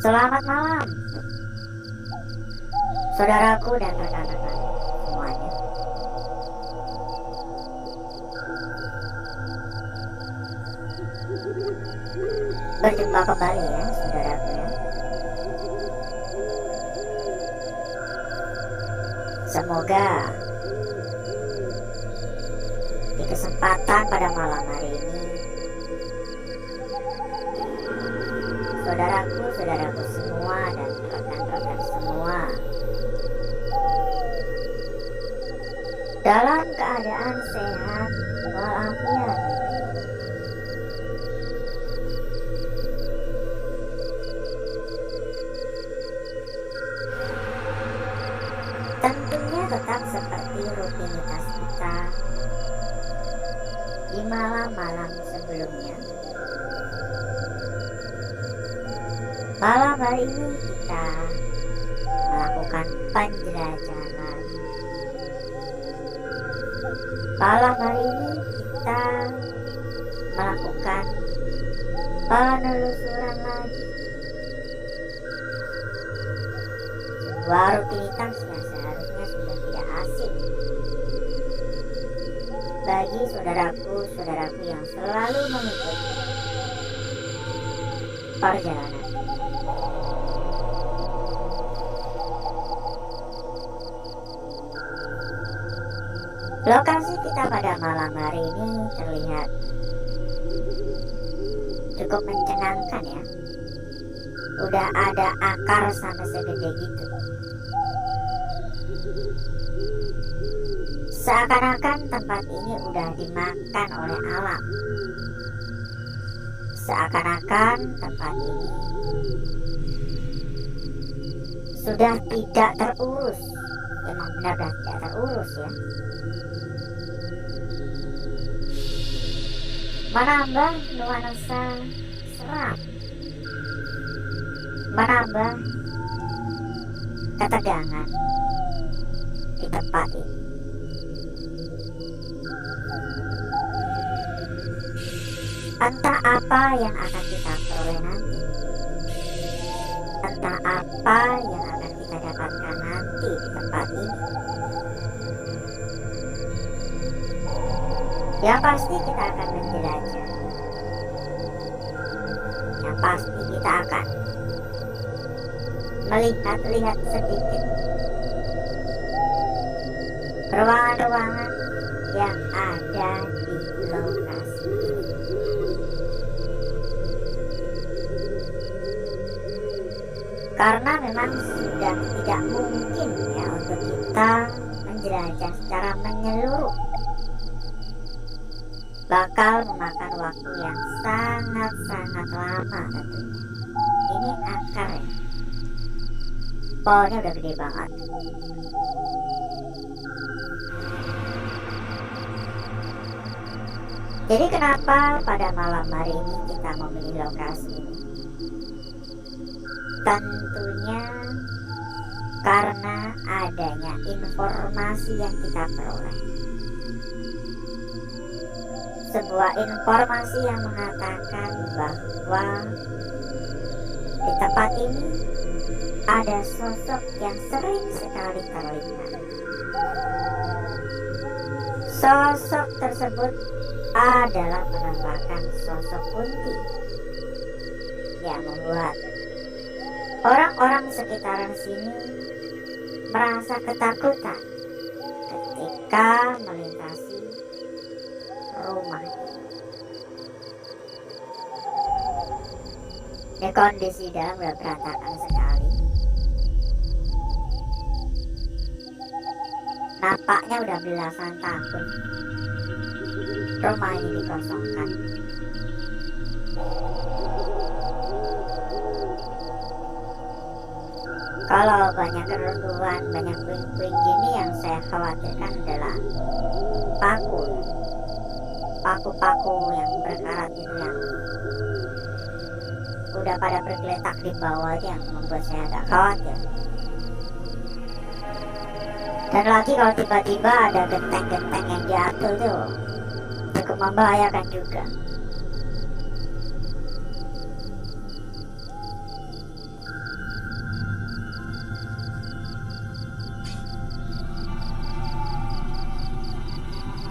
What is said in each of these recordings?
Selamat malam, saudaraku dan rekan-rekan semuanya. Berjumpa kembali ya, saudaraku ya. Semoga di kesempatan pada malam hari ini, saudaraku semua dan rekan-rekan semua dalam keadaan sehat walafiat. Tentunya tetap seperti rutinitas kita di malam-malam sebelumnya. Malam hari ini kita melakukan penjelajahan lagi. Malam hari ini kita melakukan penelusuran lagi. Sebuah rutinitas yang seharusnya sudah tidak asing bagi saudaraku yang selalu mengikuti perjalanan. Lokasi kita pada malam hari ini terlihat cukup mencenangkan ya. Udah ada akar sampai segede gitu. Seakan-akan tempat ini udah dimakan oleh alam. Seakan-akan tempat ini sudah tidak terurus. Emang benar-benar tidak terurus ya. Menambah nuansa seram, menambah ketegangan di tempat ini. Entah apa yang akan kita peroleh nanti, entah apa yang akan kita dapatkan nanti di tempat ini. Yang pasti kita akan menjelajah. Yang pasti kita akan melihat sedikit ruangan-ruangan yang ada di lokasi ini. Karena memang sudah tidak mungkin ya untuk kita menjelajah secara menyeluruh. Bakal memakan waktu yang sangat-sangat lama tentunya. Ini akar ya. Pohonnya udah gede banget. Jadi kenapa pada malam hari ini kita memilih lokasi ini? Tentunya karena adanya informasi yang kita peroleh. Sebuah informasi yang mengatakan bahwa di tempat ini ada sosok yang sering sekali terlihat. Sosok tersebut adalah menampakkan sosok kunti yang membuat orang-orang sekitaran sini merasa ketakutan ketika melintasi rumah. Ini kondisi dalam udah berantakan sekali. Nampaknya udah belasan tahun rumah ini dikosongkan. Kalau banyak keruntuhan, banyak puing-puing gini, yang saya khawatirkan adalah paku-paku yang berkarat itu yang udah pada bergeletak di bawah, yang membuat saya agak khawatir. Dan lagi kalau tiba-tiba ada genteng-genteng yang jatuh tuh cukup membahayakan juga.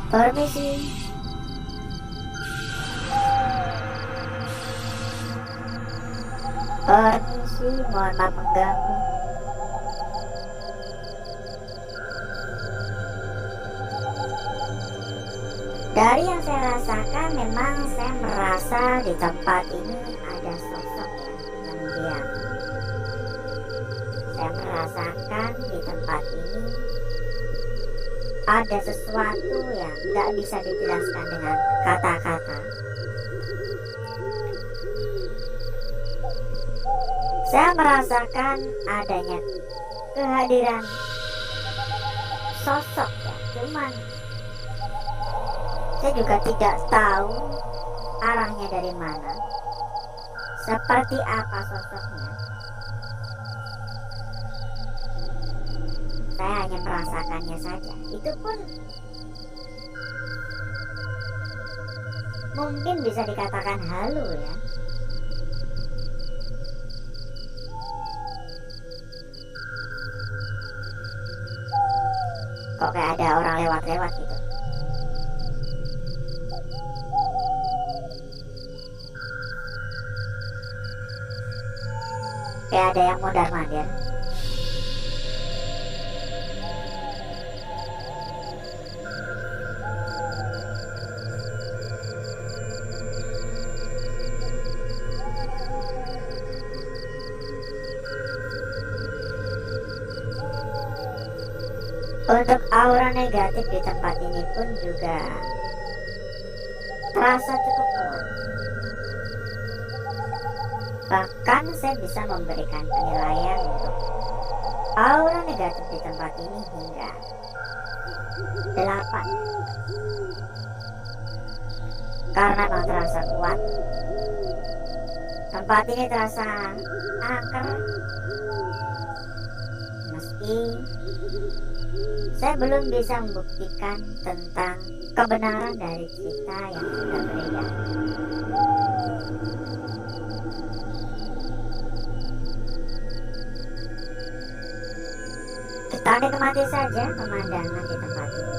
Permisi. Permisi, mohon maaf mengganggu. Dari yang saya rasakan, memang saya merasa di tempat ini ada sosok yang diam. Saya merasakan di tempat ini ada sesuatu yang tidak bisa dijelaskan dengan kata-kata. Saya merasakan adanya kehadiran sosok ya, cuman saya juga tidak tahu arahnya dari mana, seperti apa sosoknya. Saya hanya merasakannya saja. Itu pun mungkin bisa dikatakan halu ya. Kok kayak ada orang lewat-lewat gitu. Kayak ada yang mondar-mandir. Untuk aura negatif di tempat ini pun juga terasa cukup kuat. Bahkan saya bisa memberikan penilaian untuk aura negatif di tempat ini hingga 8. Karena memang terasa kuat. Tempat ini terasa angker. Meski saya belum bisa membuktikan tentang kebenaran dari cerita yang sudah beredar. Kita nikmati saja pemandangan di tempat ini.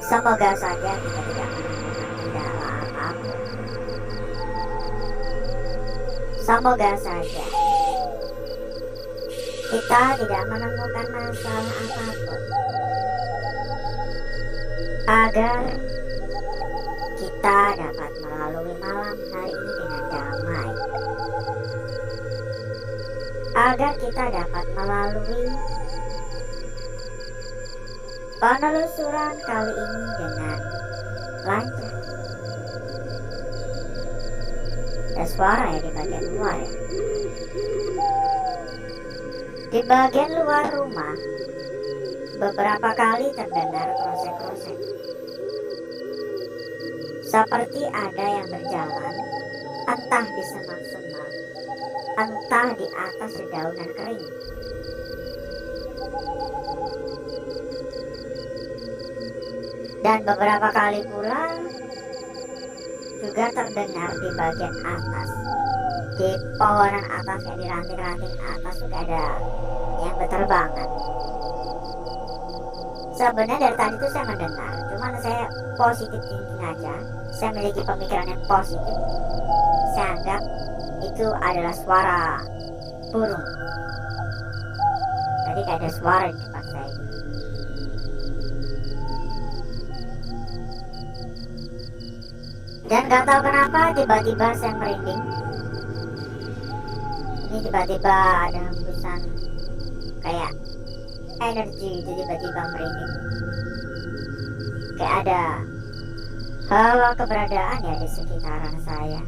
Semoga saja kita tidak menemukan kendala apapun. Semoga saja kita tidak menemukan masalah apapun, agar kita dapat melalui malam hari ini dengan damai, agar kita dapat melalui penelusuran kali ini dengan lancar. Ada suara ya di bagian luar ya. Di bagian luar rumah beberapa kali terdengar krosek-krosek, seperti ada yang berjalan, entah di semak-semak, entah di atas dedaunan kering. Dan beberapa kali pula juga terdengar di bagian atas, di pohonan atas, kayak di ranting-ranting atas juga ada yang berterbangan. Sebenarnya dari tadi itu saya mendengar, cuman saya positif thinking aja. Saya memiliki pemikiran yang positif. Saya anggap itu adalah suara burung. Jadi kayak ada suara di depan saya. Dan gak tahu kenapa tiba-tiba saya merinding. Ini tiba-tiba ada hembusan kayak energi, itu tiba-tiba merinding. Kayak ada hawa keberadaan ya di sekitaran saya.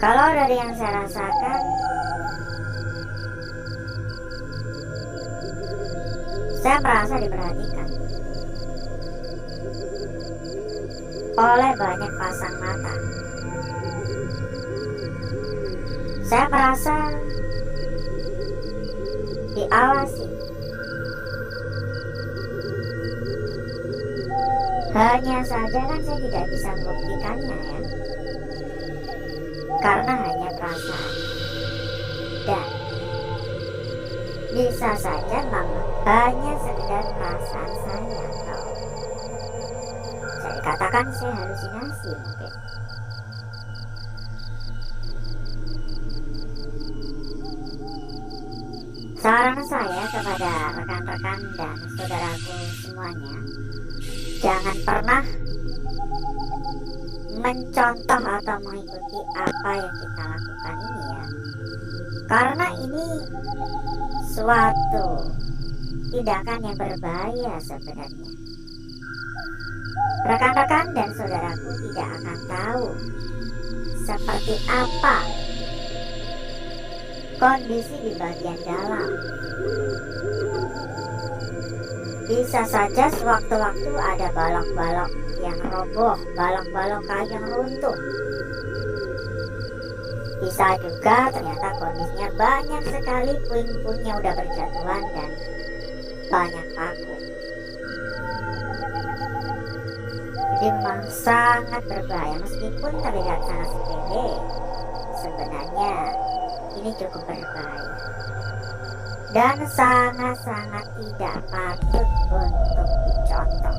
Kalau dari yang saya rasakan, saya merasa diperhatikan oleh banyak pasang mata. Saya merasa diawasi. Hanya saja kan saya tidak bisa membuktikannya ya, karena hanya perasaan. Dan bisa saja memang hanya sekedar perasaan saya, atau bisa dikatakan saya halusinasi mungkin. Saran saya kepada rekan-rekan dan saudaraku semuanya, jangan pernah mencontoh atau mengikuti apa yang kita lakukan ini ya, karena ini suatu tindakan yang berbahaya sebenarnya. Rekan-rekan dan saudaraku tidak akan tahu seperti apa kondisi di bagian dalam. Bisa saja sewaktu-waktu ada balok-balok yang roboh, balok-balok kayu yang runtuh. Bisa juga ternyata kondisinya banyak sekali puing-puing yang udah berjatuhan dan banyak paku. Jadi memang sangat berbahaya, meskipun terlihat sangat sepele, sebenarnya ini cukup berbahaya dan sangat-sangat tidak patut untuk dicontoh.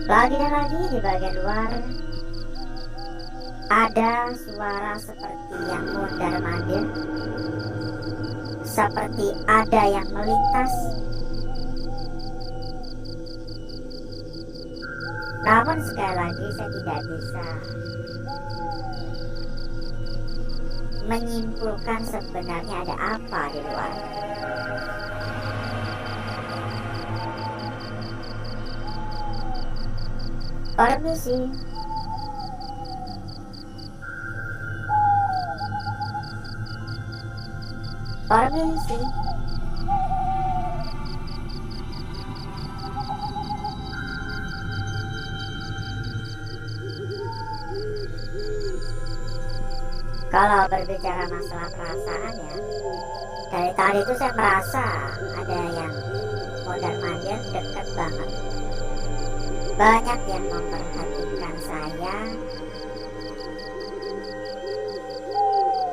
Lagi dan lagi di bagian luar ada suara seperti yang mondar-mandir, seperti ada yang melintas. Namun sekali lagi saya tidak bisa menyimpulkan sebenarnya ada apa di luar. Permisi. Permisi. Kalau berbicara masalah perasaan ya, dari tadi itu saya merasa ada yang mondar-mandir dekat banget. Banyak yang memperhatikan saya,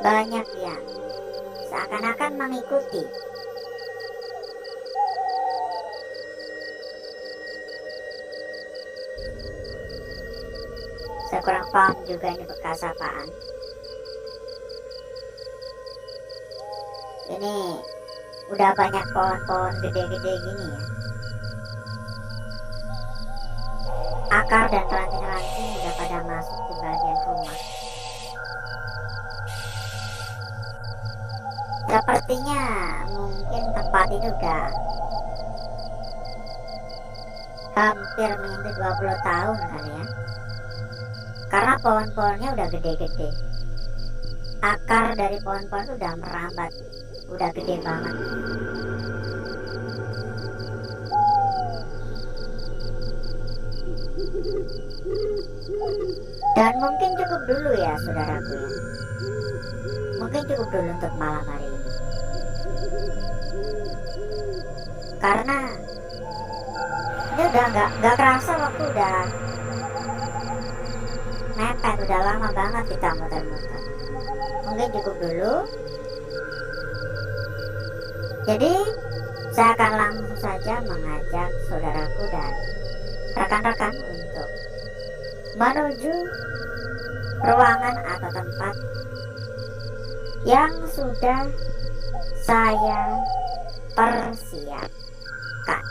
banyak yang seakan-akan mengikuti. Saya kurang paham juga ini bekas apaan. Ini udah banyak pohon-pohon gede-gede gini ya. Akar dan ranting-ranting udah pada masuk di bagian rumah. Sepertinya mungkin tempat ini udah hampir menyentuh 20 tahun kali ya. Karena pohon-pohonnya udah gede-gede. Akar dari pohon-pohon udah merambat, udah gede banget. Dan mungkin cukup dulu ya saudaraku ya. Mungkin cukup dulu untuk malam hari ini. Karena ini udah nggak kerasa waktu udah mepet, udah lama banget kita muter-muter. Mungkin cukup dulu. Jadi saya akan langsung saja mengajak saudaraku dan rekan-rekan untuk menuju ruangan atau tempat yang sudah saya persiapkan.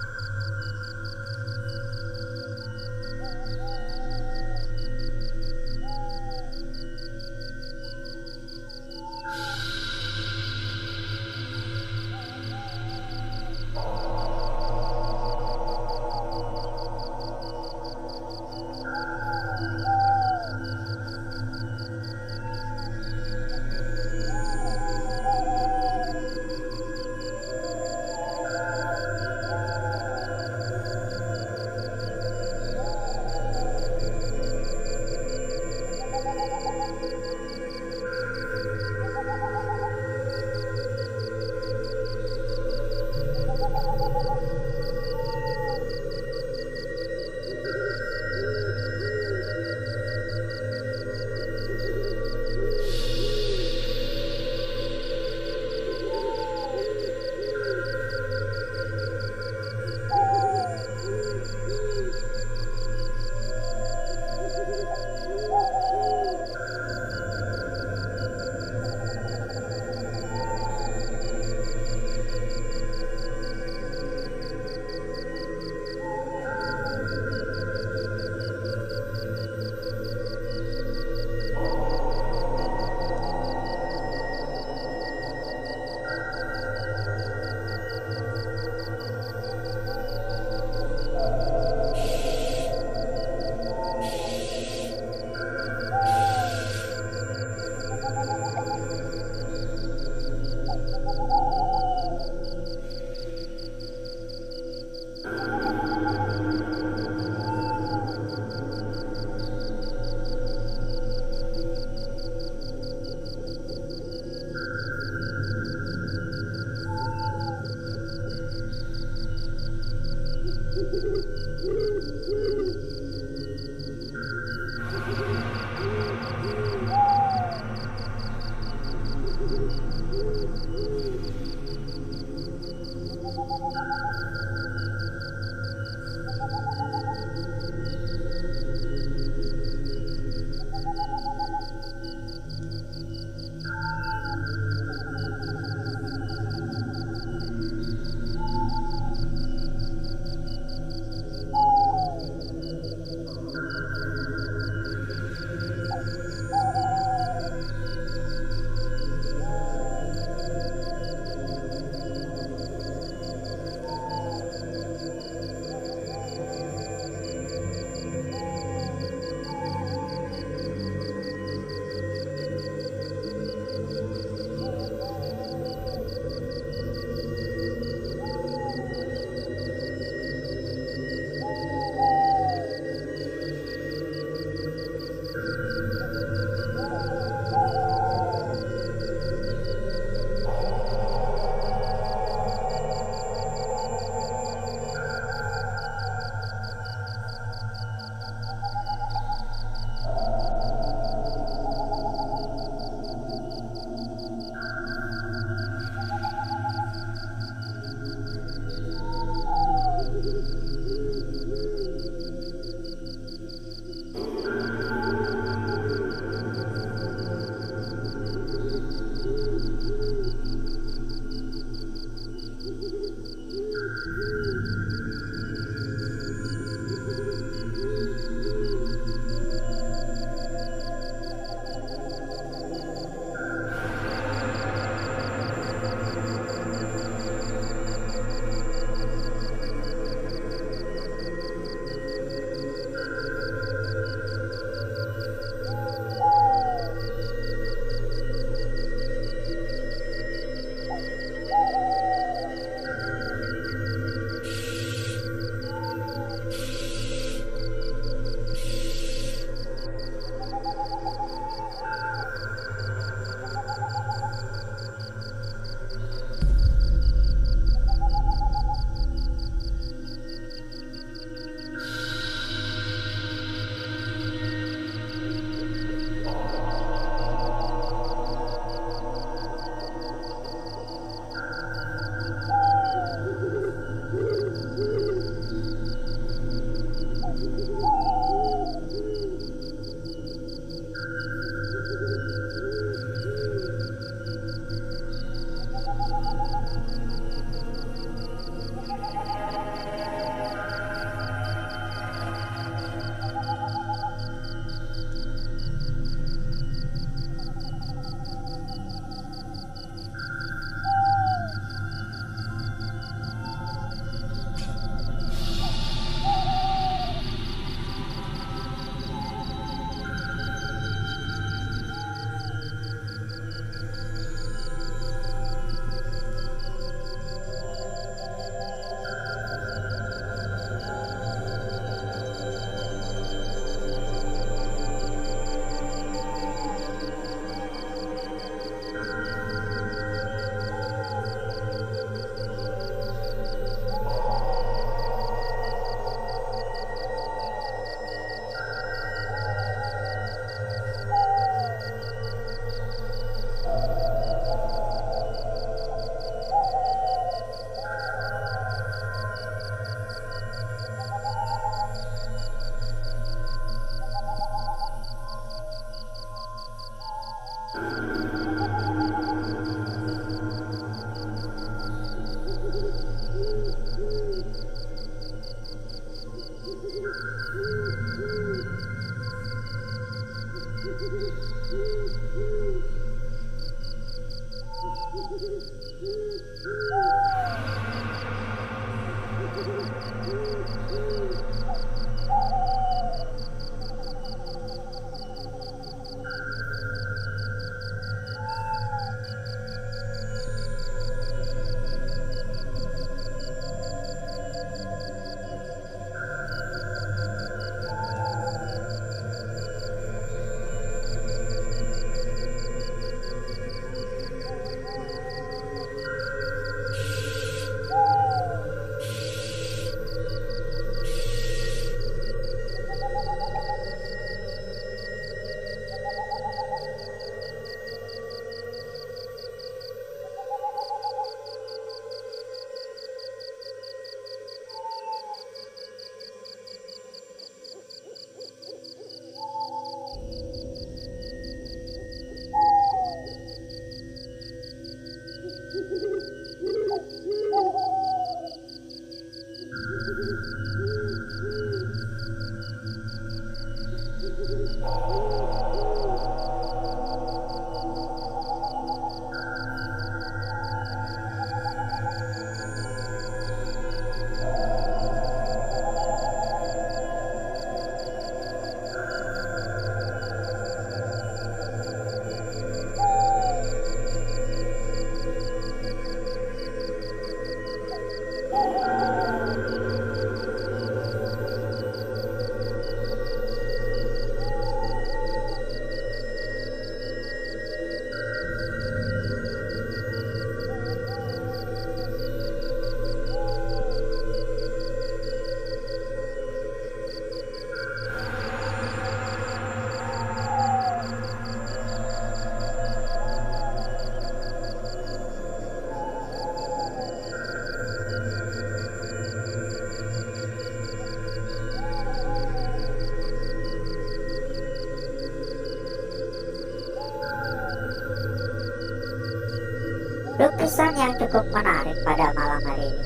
lukisan yang cukup menarik pada malam hari ini.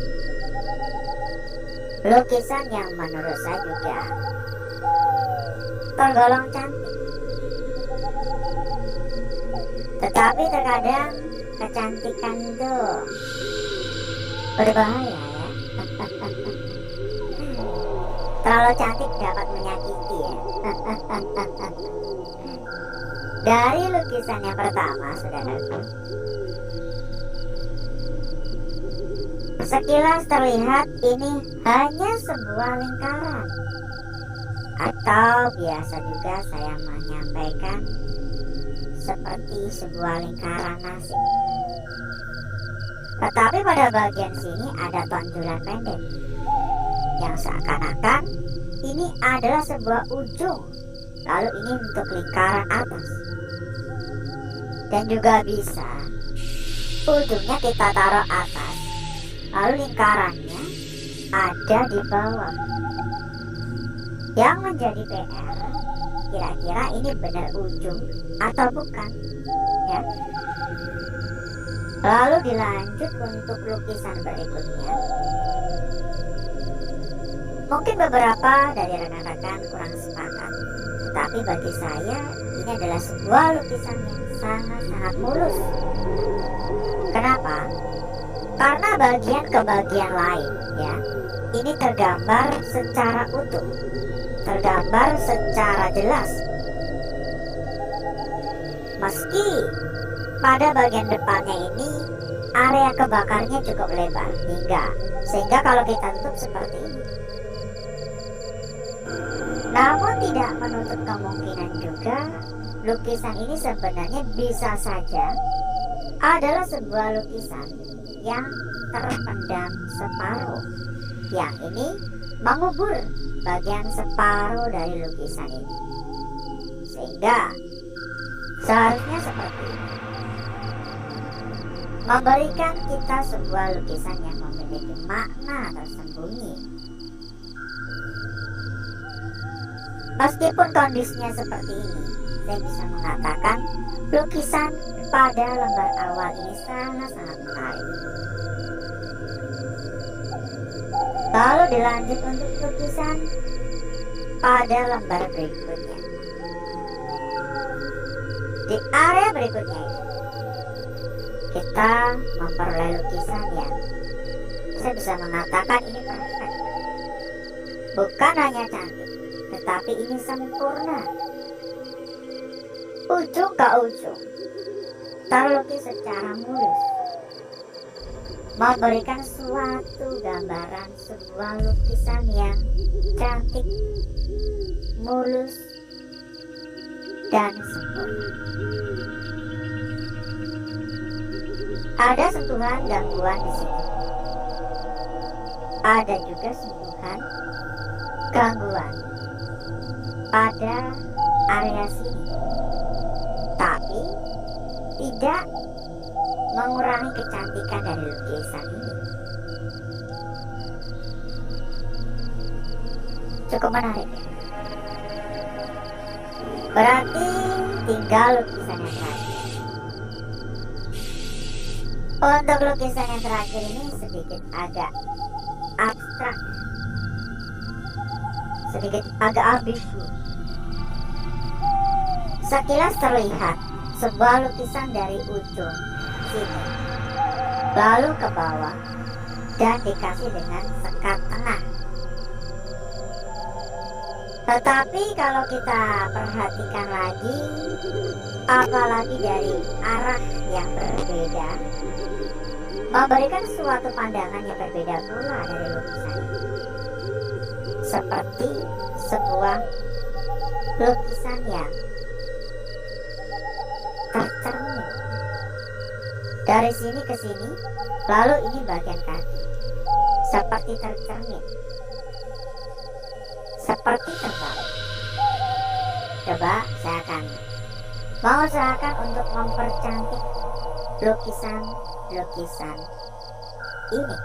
Lukisan yang menurut saya juga tergolong cantik. Tetapi terkadang kecantikan itu berbahaya ya. Terlalu cantik dapat menyakiti ya. Dari lukisan yang pertama, saudaraku, sekilas terlihat ini hanya sebuah lingkaran, atau biasa juga saya menyampaikan seperti sebuah lingkaran nasi. Tetapi pada bagian sini ada tonjolan pendek yang seakan-akan ini adalah sebuah ujung, lalu ini untuk lingkaran atas. Dan juga bisa ujungnya kita taruh atas, lalu lingkarannya ada di bawah. Yang menjadi PR, kira-kira ini benar ujung atau bukan ya. Lalu dilanjut untuk lukisan berikutnya. Mungkin beberapa dari rekan-rekan kurang sepakat, tetapi bagi saya ini adalah sebuah lukisan yang sangat-sangat mulus. Kenapa? Karena bagian ke bagian lain ya, ini tergambar secara utuh, tergambar secara jelas. Meski pada bagian depannya ini area kebakarnya cukup lebar sehingga kalau kita tutup seperti ini. Namun tidak menutup kemungkinan juga lukisan ini sebenarnya bisa saja adalah sebuah lukisan yang terpendam separuh. Yang ini mengubur bagian separuh dari lukisan ini, sehingga seharusnya seperti ini, memberikan kita sebuah lukisan yang memiliki makna tersembunyi. Meskipun kondisinya seperti ini, saya bisa mengatakan lukisan pada lembar awal ini sangat-sangat menarik. Lalu dilanjut untuk lukisan pada lembar berikutnya. Di area berikutnya ini, kita memperoleh lukisan yang saya bisa mengatakan ini perfect. Bukan hanya cantik, tetapi ini sempurna. Ujung ke ujung terlukis secara mulus, memberikan suatu gambaran sebuah lukisan yang cantik, mulus, dan sempurna. Ada sentuhan gangguan di sini. Ada juga sentuhan gangguan pada area sini, tapi tidak mengurangi kecantikan dari lukisan ini. Cukup menarik ya? Berarti tinggal lukisan yang terakhir. Untuk lukisan yang terakhir ini sedikit agak abstrak, sedikit agak ambigu. Sekilas terlihat sebuah lukisan dari ujung sini lalu ke bawah dan dikasih dengan sekat tengah. Tetapi kalau kita perhatikan lagi, apalagi dari arah yang berbeda, memberikan suatu pandangan yang berbeda pula dari lukisan ini. Seperti sebuah lukisan yang tercermin dari sini ke sini, lalu ini bagian kaki seperti tercermin, seperti terbalik. Coba saya akan mengusahakan untuk mempercantik lukisan ini.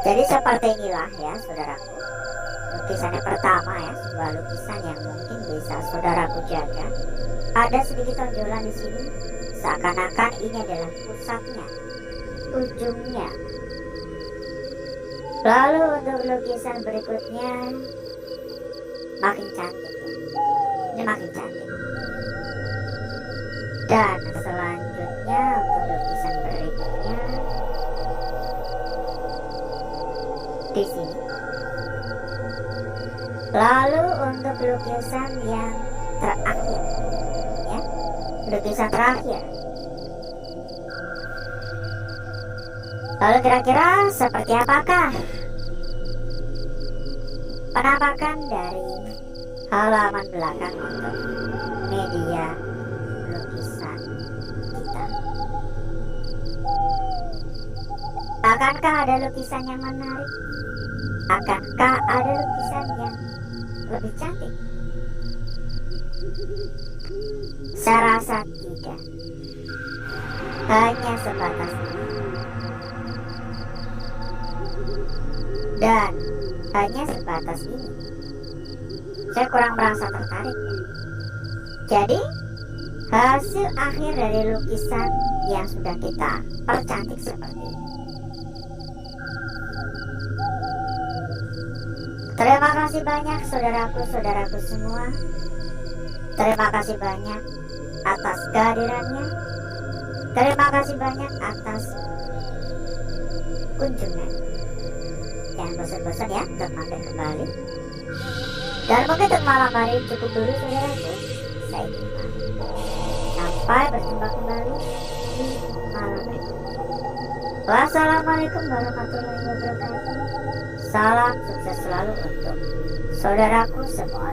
Jadi seperti inilah ya saudaraku, lukisan yang pertama ya, sebuah lukisan yang mungkin bisa saudaraku jaga. Ada sedikit tonjolan di sini, seakan-akan ini adalah pusatnya, ujungnya. Lalu untuk lukisan berikutnya makin cantik ya. Ini makin cantik. Dan selanjutnya untuk lukisan berikutnya di sini. Lalu untuk lukisan yang terakhir ya, lukisan terakhir. Lalu kira-kira seperti apakah penampakan dari halaman belakang untuk media lukisan kita? Akankah ada lukisan yang menarik? Akankah ada lukisan yang lebih cantik? Saya rasa tidak. Hanya sebatas ini. Dan hanya sebatas ini. Saya kurang merasa tertarik ya. Jadi hasil akhir dari lukisan yang sudah kita percantik seperti ini. Terima kasih banyak saudaraku semua. Terima kasih banyak atas kehadirannya. Terima kasih banyak atas kunjungan. Jangan bosan-bosan ya untuk mampir kembali. Dan mungkin untuk malam hari cukup dulu saudaraku. Saya Iman. Sampai berjumpa kembali di malam berikutnya. Wassalamualaikum warahmatullahi wabarakatuh. Salam sukses selalu untuk saudaraku semua.